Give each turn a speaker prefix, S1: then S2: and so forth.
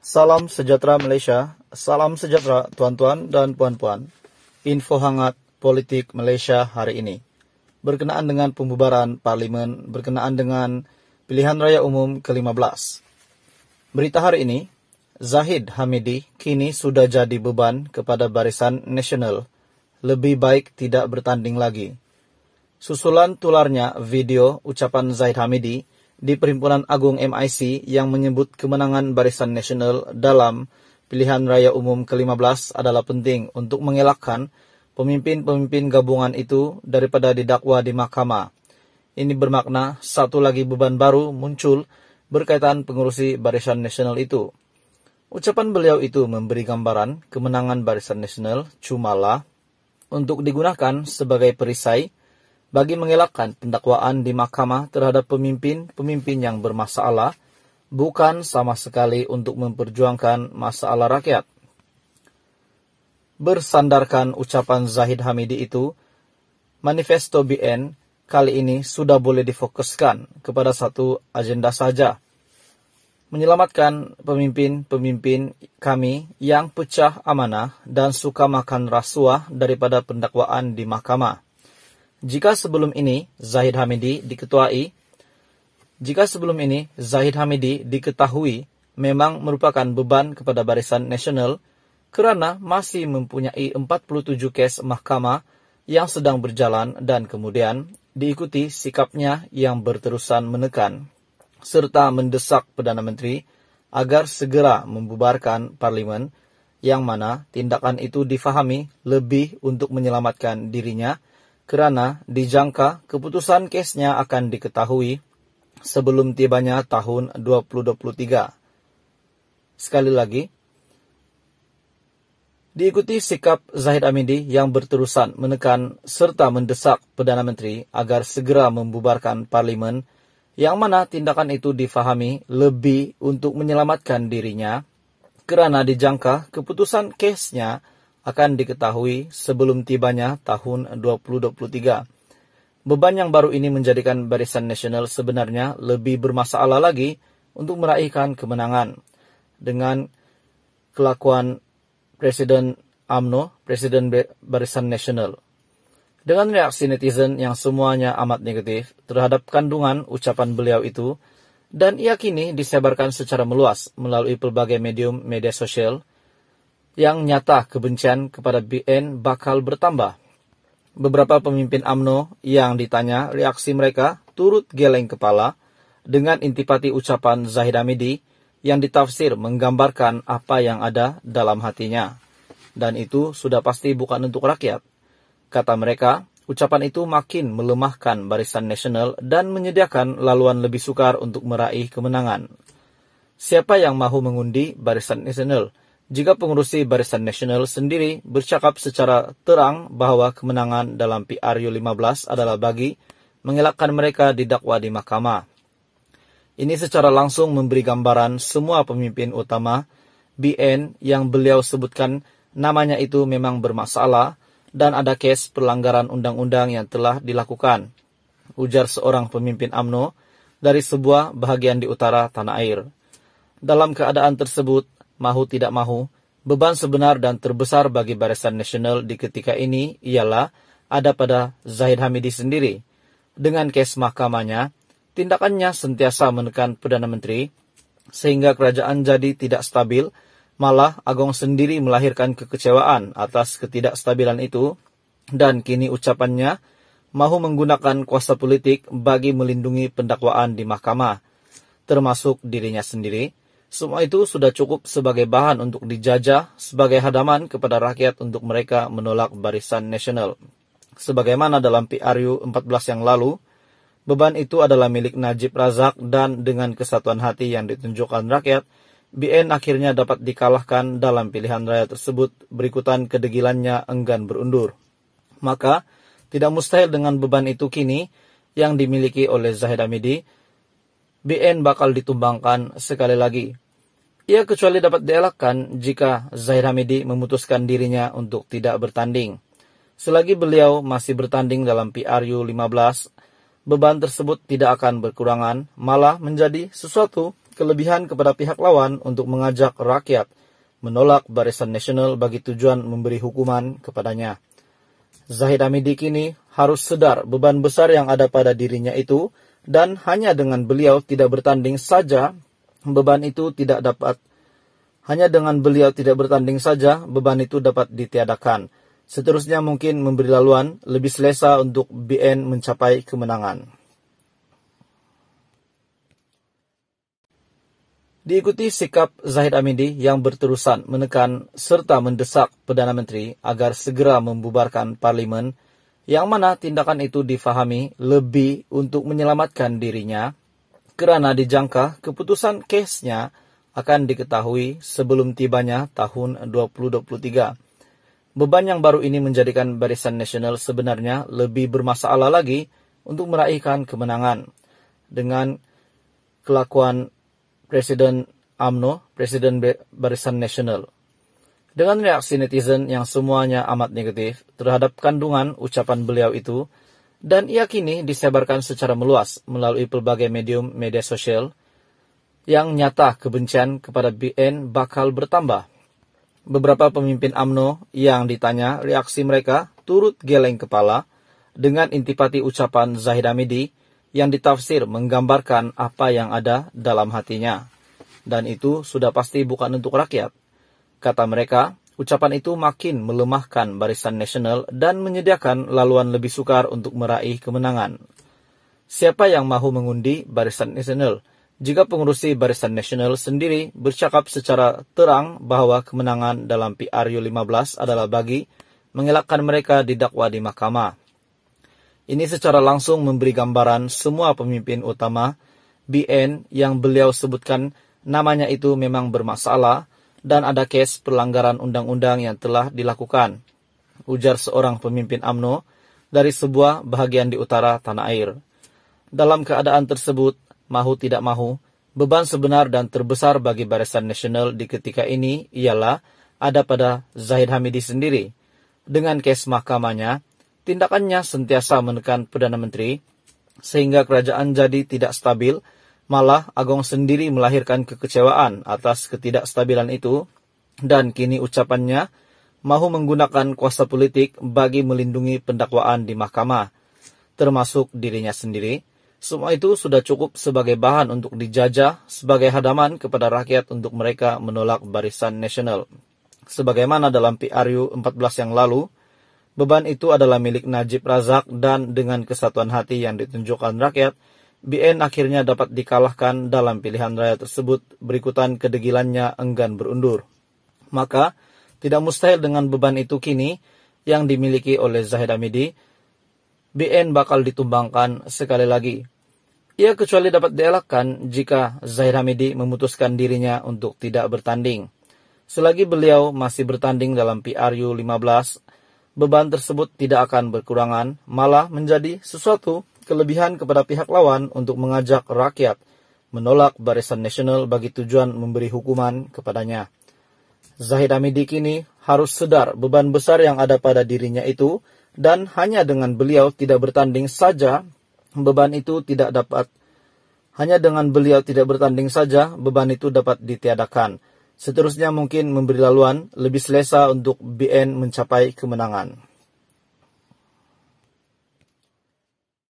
S1: Salam sejahtera Malaysia, salam sejahtera tuan-tuan dan puan-puan. Info hangat politik Malaysia hari ini. Berkenaan dengan pembubaran Parlimen, berkenaan dengan pilihan raya umum ke-15. Berita hari ini, Zahid Hamidi kini sudah jadi beban kepada Barisan Nasional. Lebih baik tidak bertanding lagi. Susulan tularnya video ucapan Zahid Hamidi di Perhimpunan Agung MIC yang menyebut kemenangan Barisan Nasional dalam pilihan raya umum ke-15 adalah penting untuk mengelakkan pemimpin-pemimpin gabungan itu daripada didakwa di mahkamah. Ini bermakna satu lagi beban baru muncul berkaitan pengurusi Barisan Nasional itu. Ucapan beliau itu memberi gambaran kemenangan Barisan Nasional cumalah untuk digunakan sebagai perisai bagi mengelakkan pendakwaan di mahkamah terhadap pemimpin-pemimpin yang bermasalah, bukan sama sekali untuk memperjuangkan masalah rakyat. Bersandarkan ucapan Zahid Hamidi itu, manifesto BN kali ini sudah boleh difokuskan kepada satu agenda saja, menyelamatkan pemimpin-pemimpin kami yang pecah amanah dan suka makan rasuah daripada pendakwaan di mahkamah. Jika sebelum ini Zahid Hamidi diketahui memang merupakan beban kepada Barisan Nasional kerana masih mempunyai 47 kes mahkamah yang sedang berjalan dan kemudian diikuti sikapnya yang berterusan menekan serta mendesak Perdana Menteri agar segera membubarkan Parlimen, yang mana tindakan itu difahami lebih untuk menyelamatkan dirinya kerana dijangka keputusan kesnya akan diketahui sebelum tibanya tahun 2023. Sekali lagi, diikuti sikap Zahid Hamidi yang berterusan menekan serta mendesak Perdana Menteri agar segera membubarkan Parlimen, yang mana tindakan itu difahami lebih untuk menyelamatkan dirinya kerana dijangka keputusan kesnya akan diketahui sebelum tibanya tahun 2023. Beban yang baru ini menjadikan Barisan Nasional sebenarnya lebih bermasalah lagi untuk meraihkan kemenangan. Dengan kelakuan Presiden UMNO, Presiden Barisan Nasional. Dengan reaksi netizen yang semuanya amat negatif terhadap kandungan ucapan beliau itu, dan ia kini disebarkan secara meluas melalui pelbagai medium media sosial, yang nyata kebencian kepada BN bakal bertambah. Beberapa pemimpin UMNO yang ditanya reaksi mereka turut geleng kepala dengan intipati ucapan Zahid Hamidi yang ditafsir menggambarkan apa yang ada dalam hatinya. Dan itu sudah pasti bukan untuk rakyat. Kata mereka, ucapan itu makin melemahkan Barisan Nasional dan menyediakan laluan lebih sukar untuk meraih kemenangan. Siapa yang mahu mengundi Barisan Nasional jika pengurusi Barisan Nasional sendiri bercakap secara terang bahawa kemenangan dalam PRU 15 adalah bagi mengelakkan mereka didakwa di mahkamah? Ini secara langsung memberi gambaran semua pemimpin utama BN yang beliau sebutkan namanya itu memang bermasalah dan ada kes pelanggaran undang-undang yang telah dilakukan, ujar seorang pemimpin UMNO dari sebuah bahagian di utara tanah air. Dalam keadaan tersebut, mahu tidak mahu, beban sebenar dan terbesar bagi Barisan Nasional di ketika ini ialah ada pada Zahid Hamidi sendiri. Dengan kes mahkamahnya, tindakannya sentiasa menekan Perdana Menteri, sehingga kerajaan jadi tidak stabil, malah Agong sendiri melahirkan kekecewaan atas ketidakstabilan itu, dan kini ucapannya mahu menggunakan kuasa politik bagi melindungi pendakwaan di mahkamah, termasuk dirinya sendiri. Semua itu sudah cukup sebagai bahan untuk dijajah sebagai hadaman kepada rakyat untuk mereka menolak Barisan Nasional. Sebagaimana dalam PRU 14 yang lalu, beban itu adalah milik Najib Razak dan dengan kesatuan hati yang ditunjukkan rakyat, BN akhirnya dapat dikalahkan dalam pilihan raya tersebut berikutan kedegilannya enggan berundur. Maka, tidak mustahil dengan beban itu kini yang dimiliki oleh Zahid Hamidi, BN bakal ditumbangkan sekali lagi. Ia kecuali dapat dielakkan jika Zahid Hamidi memutuskan dirinya untuk tidak bertanding. Selagi beliau masih bertanding dalam PRU 15, beban tersebut tidak akan berkurangan, malah menjadi sesuatu kelebihan kepada pihak lawan untuk mengajak rakyat menolak Barisan Nasional bagi tujuan memberi hukuman kepadanya. Zahid Hamidi kini harus sadar beban besar yang ada pada dirinya itu, dan hanya dengan beliau tidak bertanding saja beban itu dapat ditiadakan. Seterusnya mungkin memberi laluan lebih selesa untuk BN mencapai kemenangan. Diikuti sikap Zahid Hamidi yang berterusan menekan serta mendesak Perdana Menteri agar segera membubarkan parlimen, yang mana tindakan itu difahami lebih untuk menyelamatkan dirinya, kerana dijangka keputusan kesnya akan diketahui sebelum tibanya tahun 2023. Beban yang baru ini menjadikan Barisan Nasional sebenarnya lebih bermasalah lagi untuk meraihkan kemenangan. Dengan kelakuan Presiden UMNO, Presiden Barisan Nasional. Dengan reaksi netizen yang semuanya amat negatif terhadap kandungan ucapan beliau itu, dan ia kini disebarkan secara meluas melalui pelbagai medium media sosial, yang nyata kebencian kepada BN bakal bertambah. Beberapa pemimpin UMNO yang ditanya, reaksi mereka turut geleng kepala dengan intipati ucapan Zahid Hamidi yang ditafsir menggambarkan apa yang ada dalam hatinya. Dan itu sudah pasti bukan untuk rakyat. Kata mereka, ucapan itu makin melemahkan Barisan Nasional dan menyediakan laluan lebih sukar untuk meraih kemenangan. Siapa yang mahu mengundi Barisan Nasional jika pengurusi Barisan Nasional sendiri bercakap secara terang bahwa kemenangan dalam PRU 15 adalah bagi mengelakkan mereka didakwa di mahkamah. Ini secara langsung memberi gambaran semua pemimpin utama BN yang beliau sebutkan namanya itu memang bermasalah dan ada kes pelanggaran undang-undang yang telah dilakukan, ujar seorang pemimpin UMNO dari sebuah bahagian di utara tanah air. Dalam keadaan tersebut, mahu tidak mahu, beban sebenar dan terbesar bagi Barisan Nasional di ketika ini ialah ada pada Zahid Hamidi sendiri. Dengan kes mahkamahnya, tindakannya sentiasa menekan Perdana Menteri, sehingga kerajaan jadi tidak stabil, malah Agong sendiri melahirkan kekecewaan atas ketidakstabilan itu, dan kini ucapannya mahu menggunakan kuasa politik bagi melindungi pendakwaan di mahkamah, termasuk dirinya sendiri. Semua itu sudah cukup sebagai bahan untuk dijajah sebagai hadaman kepada rakyat untuk mereka menolak Barisan Nasional. Sebagaimana dalam PRU 14 yang lalu, beban itu adalah milik Najib Razak, dan dengan kesatuan hati yang ditunjukkan rakyat, BN akhirnya dapat dikalahkan dalam pilihan raya tersebut. Berikutan kedegilannya enggan berundur. Maka, tidak mustahil dengan beban itu kini yang dimiliki oleh Zahid Hamidi, BN bakal ditumbangkan sekali lagi. Ia kecuali dapat dielakkan jika Zahid Hamidi memutuskan dirinya untuk tidak bertanding. Selagi beliau masih bertanding dalam PRU 15, beban tersebut tidak akan berkurangan, malah menjadi sesuatu kelebihan kepada pihak lawan untuk mengajak rakyat menolak Barisan Nasional bagi tujuan memberi hukuman kepadanya. Zahid Hamidi kini harus sadar beban besar yang ada pada dirinya itu, dan hanya dengan beliau tidak bertanding saja beban itu dapat ditiadakan. Seterusnya mungkin memberi laluan lebih selesa untuk BN mencapai kemenangan.